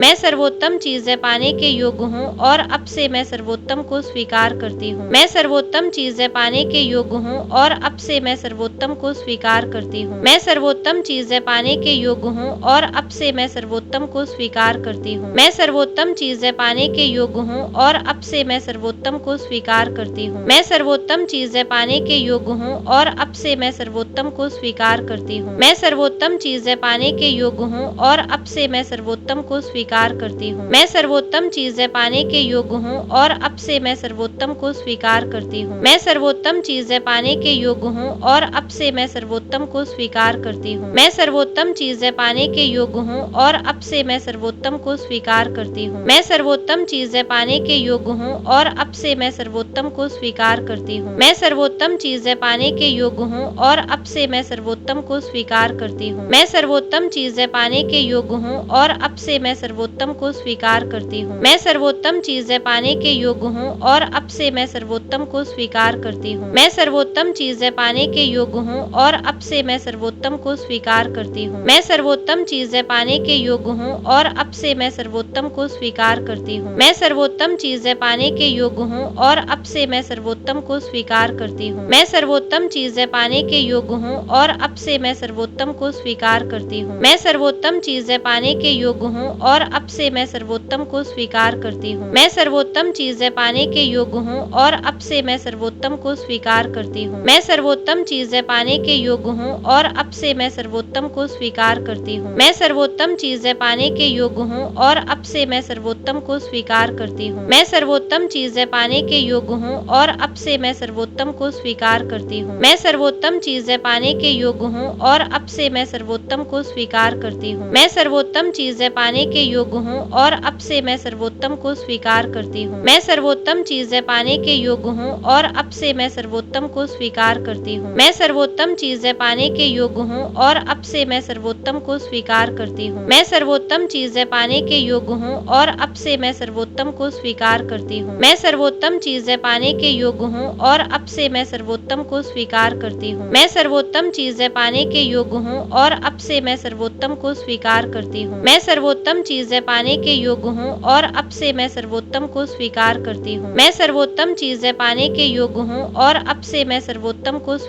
मैं सर्वोत्तम चीजें पाने के योग्य हूँ और अब से मैं सर्वोत्तम को स्वीकार करती हूँ। मैं सर्वोत्तम चीजें पाने के योग्य हूँ और अब से मैं सर्वोत्तम को स्वीकार करती हूँ। मैं सर्वोत्तम चीजें पाने के योग्य हूँ और अब से मैं सर्वोत्तम को स्वीकार करती हूँ। मैं सर्वोत्तम चीजें पाने के योग्य हूँ और अब से मैं सर्वोत्तम को स्वीकार करती हूँ। मैं सर्वोत्तम चीजें पाने के योग्य हूँ और अब से मैं सर्वोत्तम को स्वीकार करती हूँ। मैं सर्वोत्तम चीजें पाने के योग्य हूँ और अब से मैं सर्वोत्तम को स्वीकार करती हूँ। मैं सर्वोत्तम चीजें पाने के योग्य हूँ और अब से मैं सर्वोत्तम को स्वीकार करती हूँ। मैं सर्वोत्तम चीजें पाने के योग्य हूँ और अब से मैं सर्वोत्तम को स्वीकार करती हूँ। मैं सर्वोत्तम चीजें पाने के योग्य हूँ और अब से मैं सर्वोत्तम को स्वीकार करती हूँ। मैं सर्वोत्तम चीजें पाने के योग्य हूँ और अब से मैं सर्वोत्तम को स्वीकार करती हूँ। मैं सर्वोत्तम चीजें पाने के योग्य हूँ और अब से मैं सर्वोत्तम को स्वीकार करती हूँ। मैं सर्वोत्तम चीजें पाने के योग्य हूँ और अब से मैं सर्वोत्तम को स्वीकार करती हूँ। मैं सर्वोत्तम चीजें पाने के योग्य हूँ और अब से मैं सर्वोत्तम को स्वीकार करती हूँ। मैं सर्वोत्तम चीजें पाने के योग्य हूँ और अब से मैं सर्वोत्तम को स्वीकार करती हूँ। मैं सर्वोत्तम चीजें पाने के योग्य हूँ और अब से मैं सर्वोत्तम को स्वीकार करती हूँ। मैं सर्वोत्तम चीजें पाने के योग्य हूँ और अब से मैं सर्वोत्तम को स्वीकार करती हूँ। मैं सर्वोत्तम चीजें पाने के योग्य हूँ और अब से मैं सर्वोत्तम को स्वीकार करती हूँ। मैं सर्वोत्तम चीजें पाने के योग्य हूँ और अब से मैं सर्वोत्तम को स्वीकार करती हूँ। मैं सर्वोत्तम चीजें पाने के योग्य हूँ और अब से मैं सर्वोत्तम को स्वीकार करती हूँ। मैं सर्वोत्तम चीजें पाने के योग्य हूँ और अब से मैं सर्वोत्तम को स्वीकार करती हूँ। मैं सर्वोत्तम चीजें पाने के योग्य हूँ और अब से मैं सर्वोत्तम को स्वीकार करती हूँ। मैं सर्वोत्तम चीजें पाने के योग्य हूँ और अब से मैं सर्वोत्तम को स्वीकार करती हूँ। मैं सर्वोत्तम चीजें पाने के योग्य हूँ और अब से मैं सर्वोत्तम को स्वीकार करती हूँ। मैं सर्वोत्तम चीजें पाने के योग्य हूँ और अब से मैं सर्वोत्तम को स्वीकार करती हूँ। मैं सर्वोत्तम चीजें पाने के योग्य हूँ और अब से मैं सर्वोत्तम को स्वीकार करती हूँ। मैं सर्वोत्तम चीजें पाने के योग्य हूँ और अब से मैं सर्वोत्तम को स्वीकार करती हूँ। मैं सर्वोत्तम चीजें पाने के योग्य हूँ और अब से मैं सर्वोत्तम को स्वीकार करती हूँ। मैं सर्वोत्तम चीजें पाने के योग्य हूँ और अब से मैं सर्वोत्तम को स्वीकार करती हूँ। मैं सर्वोत्तम चीजें पाने के योग्य हूँ और अब से मैं सर्वोत्तम को स्वीकार करती हूँ। मैं सर्वोत्तम चीजें पाने के योग्य हूँ और अब से मैं सर्वोत्तम को स्वीकार करती हूँ। मैं सर्वोत्तम चीजें पाने के योग्य हूँ और अब से मैं सर्वोत्तम को स्वीकार करती हूँ। मैं सर्वोत्तम चीजें पाने के योग्य हूँ और अब से मैं सर्वोत्तम को स्वीकार करती हूँ। मैं सर्वोत्तम चीजें पाने के योग्य हूँ और अब से मैं सर्वोत्तम को स्वीकार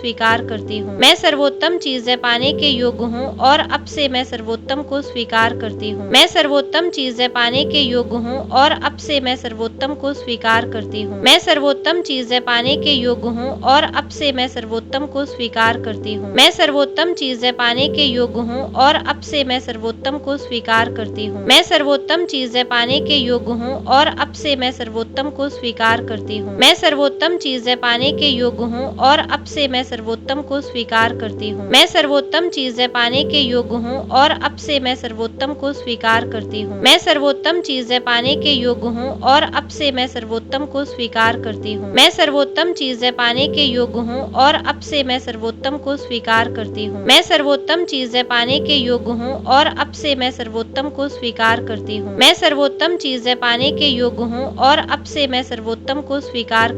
करती हूँ। मैं सर्वोत्तम चीजें पाने के योग्य हूँ और अब से मैं सर्वोत्तम को स्वीकार करती हूँ। मैं सर्वोत्तम चीजें पाने के योग्य हूँ और अब से मैं सर्वोत्तम को स्वीकार करती हूँ। मैं सर्वोत्तम चीजें पाने के योग्य हूँ और अब से मैं सर्वोत्तम को स्वीकार करती हूँ। मैं सर्वोत्तम चीजें पाने के योग्य हूँ और अब से मैं सर्वोत्तम को स्वीकार करती हूँ। मैं सर्वोत्तम चीजें पाने के योग्य हूँ और अब से मैं सर्वोत्तम को स्वीकार करती हूँ। मैं सर्वोत्तम चीजें पाने के योग्य हूँ और अब से मैं सर्वोत्तम को स्वीकार करती हूँ। मैं सर्वोत्तम चीजें पाने के योग्य हूँ और अब से मैं सर्वोत्तम को स्वीकार करती हूँ। मैं सर्वोत्तम चीजें पाने के योग्य हूँ और अब से मैं सर्वोत्तम को स्वीकार करती हूँ। मैं सर्वोत्तम चीजें पाने के योग्य हूँ और अब से मैं सर्वोत्तम को स्वीकार करती हूँ। मैं सर्वोत्तम चीजें पाने के योग्य हूँ और अब से मैं सर्वोत्तम को स्वीकार करती हूँ। मैं सर्वोत्तम चीजें पाने के योग्य हूँ और अब से मैं सर्वोत्तम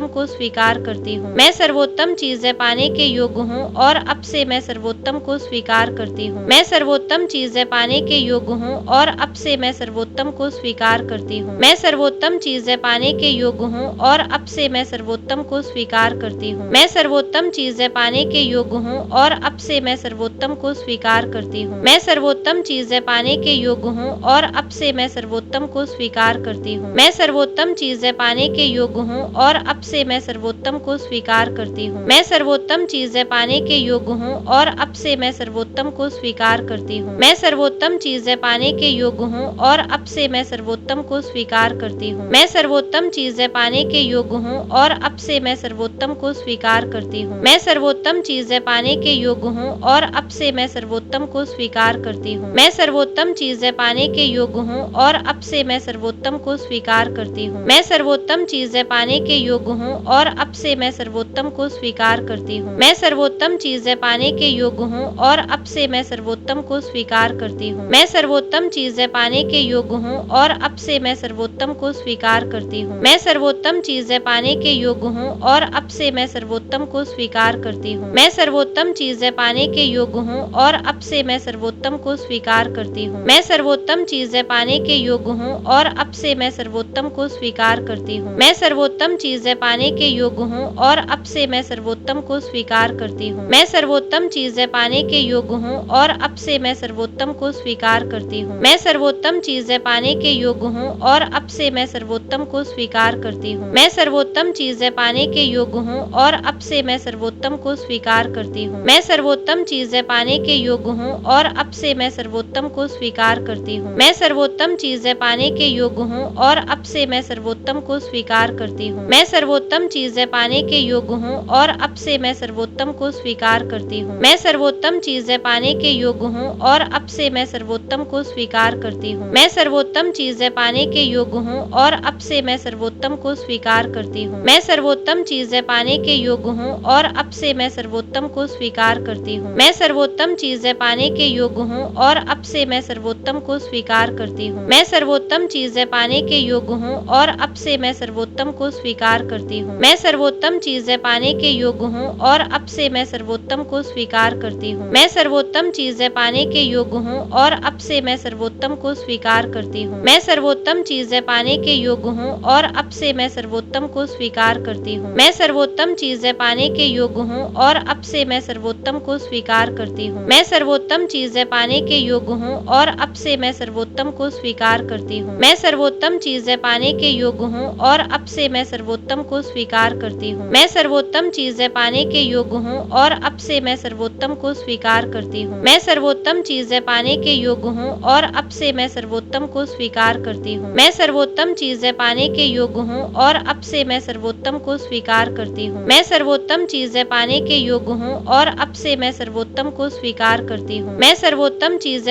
को स्वीकार करती हूँ। मैं सर्वोत्तम चीजें पाने के योग्य हूँ और अब से मैं सर्वोत्तम को स्वीकार करती हूँ। मैं सर्वोत्तम चीजें पाने के योग्य हूँ और अब से मैं सर्वोत्तम को स्वीकार करती हूँ। मैं सर्वोत्तम चीजें पाने के योग्य हूँ और अब से मैं सर्वोत्तम को स्वीकार करती हूँ। मैं सर्वोत्तम चीजें पाने के योग्य हूँ और अब से मैं सर्वोत्तम को स्वीकार करती हूँ। मैं सर्वोत्तम चीजें पाने के योग्य हूँ और अब से मैं सर्वोत्तम को स्वीकार करती हूँ। मैं सर्वोत्तम चीजें पाने के योग्य हूँ और अब से मैं सर्वोत्तम को स्वीकार करती हूँ। मैं सर्वोत्तम चीजें पाने के योग्य हूँ और अब से मैं सर्वोत्तम को स्वीकार करती हूँ। मैं सर्वोत्तम चीजें पाने के योग्य हूँ और अब से मैं सर्वोत्तम को स्वीकार करती हूँ। मैं सर्वोत्तम चीजें पाने के योग्य हूँ और अब से मैं सर्वोत्तम को स्वीकार करती हूँ। मैं सर्वोत्तम चीजें पाने के योग्य हूँ और अब से मैं सर्वोत्तम को स्वीकार करती हूँ। मैं सर्वोत्तम चीजें पाने के योग्य हूँ और अब से मैं सर्वोत्तम को स्वीकार करती हूँ। मैं सर्वोत्तम चीजें पाने के योग्य हूँ और अब से मैं सर्वोत्तम को स्वीकार करती हूँ। मैं सर्वोत्तम चीजें पाने के योग्य हूँ और अब से मैं सर्वोत्तम को स्वीकार करती हूँ। मैं सर्वोत्तम चीजें पाने के योग्य हूँ और अब से मैं सर्वोत्तम को स्वीकार करती हूँ। मैं सर्वोत्तम चीजें पाने के योग्य योग्य हूँ और अब से मैं सर्वोत्तम को स्वीकार करती हूँ। मैं सर्वोत्तम चीजें पाने के योग्य हूँ और अब से मैं सर्वोत्तम को स्वीकार करती हूँ। मैं सर्वोत्तम चीजें पाने के योग्य हूँ और अब से मैं सर्वोत्तम को स्वीकार करती हूँ। मैं सर्वोत्तम चीजें पाने के योग्य हूँ और अब से मैं सर्वोत्तम को स्वीकार करती हूँ। मैं सर्वोत्तम चीजें पाने के योग्य हूँ और अब से मैं सर्वोत्तम को स्वीकार करती हूँ। मैं सर्वोत्तम चीजें पाने के योग्य हूँ और अब से मैं सर्वोत्तम को स्वीकार करती हूँ। मैं सर्वोत्तम चीजें पाने के योग्य हूँ और अब से मैं सर्वोत्तम को स्वीकार करती हूँ। मैं सर्वोत्तम चीजें पाने के योग्य हूँ और अब से मैं सर्वोत्तम को स्वीकार करती हूँ। मैं सर्वोत्तम चीजें पाने के योग्य हूँ और अब से मैं सर्वोत्तम को स्वीकार करती हूँ। मैं सर्वोत्तम चीजें पाने के योग्य हूँ और अब से मैं सर्वोत्तम को स्वीकार करती हूँ। मैं सर्वोत्तम चीजें पाने के योग्य हूँ और अब से मैं सर्वोत्तम को स्वीकार करती हूँ। मैं सर्वोत्तम चीजें पाने के योग्य हूँ और अब से मैं सर्वोत्तम को स्वीकार करती हूँ। मैं सर्वोत्तम चीजें पाने के योग्य हूँ और अब से मैं सर्वोत्तम को स्वीकार करती हूँ। मैं सर्वोत्तम चीजें पाने के योग्य हूँ और अब से मैं सर्वोत्तम को स्वीकार करती हूँ। मैं सर्वोत्तम चीजें पाने के योग्य हूँ और अब से मैं सर्वोत्तम को स्वीकार करती हूँ। मैं सर्वोत्तम चीजें पाने के योग्य हूँ और अब से मैं सर्वोत्तम को स्वीकार करती हूँ। मैं सर्वोत्तम चीजें पाने के योग्य हूँ और अब से मैं सर्वोत्तम को स्वीकार करती हूँ। मैं सर्वोत्तम चीजें पाने के योग्य हूँ और अब से मैं सर्वोत्तम को स्वीकार करती हूँ। मैं सर्वोत्तम चीजें पाने के योग्य हूँ और अब से मैं सर्वोत्तम को स्वीकार करती हूँ। मैं सर्वोत्तम चीजें पाने के योग्य हूँ और अब से मैं सर्वोत्तम को स्वीकार करती हूँ। मैं सर्वोत्तम चीजें पाने के योग्य हूँ और अब से मैं सर्वोत्तम को स्वीकार करती हूँ। मैं सर्वोत्तम चीजें पाने के योग्य हूँ और अब से मैं सर्वोत्तम को स्वीकार करती हूँ। मैं सर्वोत्तम चीजें पाने के योग्य हूँ और अब से मैं सर्वोत्तम को स्वीकार करती हूँ। मैं सर्वोत्तम चीजें पाने के योग्य हूँ और अब से मैं सर्वोत्तम को स्वीकार करती हूँ। मैं सर्वोत्तम चीजें पाने के योग्य हूँ और अब से मैं सर्वोत्तम को स्वीकार करती हूँ। मैं सर्वोत्तम चीजें पाने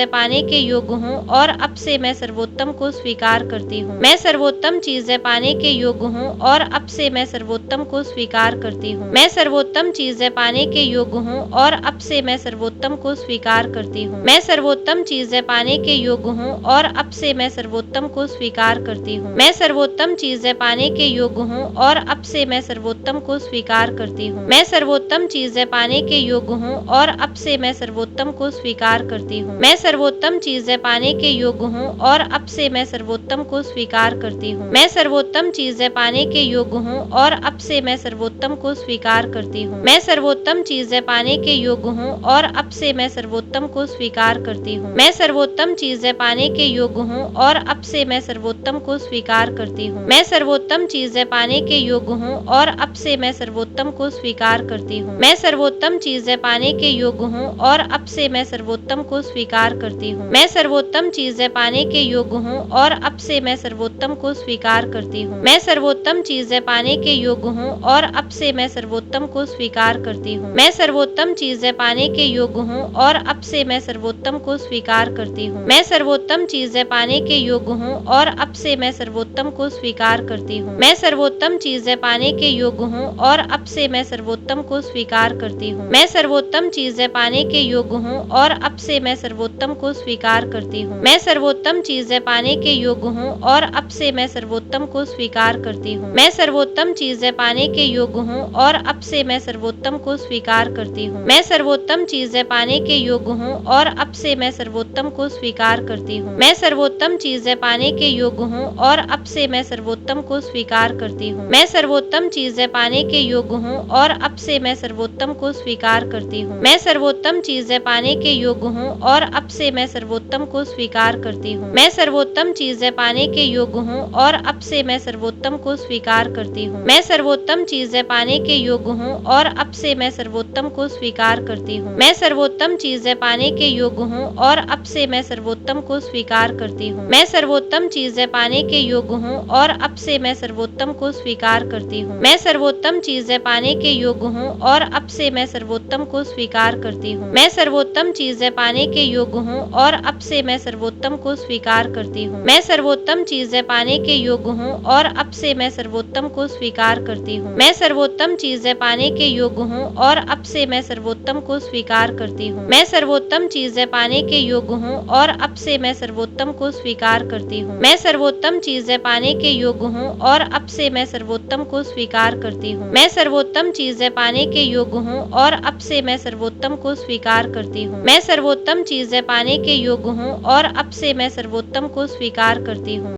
के योग्य हूँ और अब से मैं सर्वोत्तम को स्वीकार करती हूँ। मैं सर्वोत्तम चीजें पाने के योग्य हूँ और अब से मैं सर्वोत्तम को स्वीकार करती हूँ। मैं सर्वोत्तम चीजें पाने के योग्य हूँ और अब से मैं सर्वोत्तम को स्वीकार करती हूँ। मैं सर्वोत्तम चीजें पाने के योग्य हूँ और अब से मैं सर्वोत्तम को स्वीकार करती हूँ। मैं सर्वोत्तम चीजें पाने के योग्य हूँ और अब से मैं सर्वोत्तम को स्वीकार करती हूँ। मैं सर्वोत्तम चीजें पाने के योग्य हूँ और अब से मैं सर्वोत्तम को स्वीकार करती हूँ। मैं सर्वोत्तम चीजें पाने के योग्य हूँ और अब से मैं सर्वोत्तम को स्वीकार करती हूँ। मैं सर्वोत्तम चीजें पाने के योग्य हूँ और अब से मैं सर्वोत्तम को स्वीकार करती हूँ। मैं सर्वोत्तम चीजें पाने के योग्य हूँ और अब से मैं सर्वोत्तम को स्वीकार करती हूँ। मैं सर्वोत्तम चीजें पाने के योग्य हूँ और अब से मैं सर्वोत्तम को स्वीकार करती हूँ। मैं सर्वोत्तम चीजें पाने के योग्य हूँ और अब से मैं सर्वोत्तम को स्वीकार करती हूँ। मैं सर्वोत्तम चीजें पाने के योग्य हूँ और अब से मैं सर्वोत्तम को स्वीकार करती हूँ। मैं सर्वोत्तम चीजें पाने के योग्य हूँ और अब से मैं सर्वोत्तम को स्वीकार करती हूँ। मैं सर्वोत्तम चीजें पाने के योग्य हूँ और अब से मैं सर्वोत्तम को स्वीकार करती हूँ। मैं सर्वोत्तम चीजें पाने के योग्य हूँ और अब से मैं सर्वोत्तम को स्वीकार करती हूँ। मैं सर्वोत्तम चीजें पाने के योग्य हूँ और अब से मैं सर्वोत्तम को स्वीकार करती हूँ। मैं सर्वोत्तम चीजें पाने के योग्य हूँ और अब से मैं सर्वोत्तम को स्वीकार करती हूँ। मैं सर्वोत्तम चीजें पाने के योग्य हूँ और अब से मैं सर्वोत्तम को स्वीकार करती हूँ। मैं सर्वोत्तम चीजें पाने के योग्य हूँ और अब से मैं सर्वोत्तम को स्वीकार करती हूँ। मैं सर्वोत्तम चीजें पाने के योग्य हूँ और अब से मैं सर्वोत्तम को स्वीकार करती हूँ। मैं सर्वोत्तम चीजें पाने के योग्य हूँ और अब से मैं सर्वोत्तम को स्वीकार करती हूँ। मैं सर्वोत्तम चीजें पाने के योग्य हूँ और अब से मैं सर्वोत्तम को स्वीकार करती हूँ। मैं सर्वोत्तम चीजें पाने के योग्य हूँ और अब से मैं सर्वोत्तम को स्वीकार करती हूँ। मैं सर्वोत्तम चीजें पाने के योग्य हूँ और अब से मैं सर्वोत्तम को स्वीकार करती हूँ। मैं सर्वोत्तम चीजें पाने के योग्य हूँ और अब से मैं सर्वोत्तम को स्वीकार करती हूँ। मैं सर्वोत्तम चीजें पाने के योग्य हूँ और अब से मैं सर्वोत्तम को स्वीकार करती हूँ। मैं सर्वोत्तम चीजें पाने के योग्य हूँ और अब से मैं सर्वोत्तम को स्वीकार करती हूँ। मैं सर्वोत्तम चीजें पाने के योग्य हूँ और अब से मैं सर्वोत्तम को स्वीकार करती हूँ। मैं सर्वोत्तम चीजें पाने के योग्य हूँ और अब से मैं सर्वोत्तम को स्वीकार करती हूँ। मैं सर्वोत्तम चीजें पाने के योग्य हूँ और अब से मैं सर्वोत्तम को स्वीकार करती हूँ। मैं सर्वोत्तम चीजें पाने के योग्य हूँ और अब से मैं सर्वोत्तम को स्वीकार करती हूँ। मैं सर्वोत्तम चीजें पाने के योग्य हूँ और अब से मैं सर्वोत्तम को स्वीकार करती हूँ। मैं सर्वोत्तम चीजें पाने के योग्य हूँ और अब से मैं सर्वोत्तम को स्वीकार करती हूँ। मैं सर्वोत्तम चीजें पाने के योग्य हूँ और अब से मैं सर्वोत्तम को स्वीकार करती हूँ। मैं सर्वोत्तम चीजें पाने के योग्य हूँ और अब से मैं सर्वोत्तम को स्वीकार करती हूँ।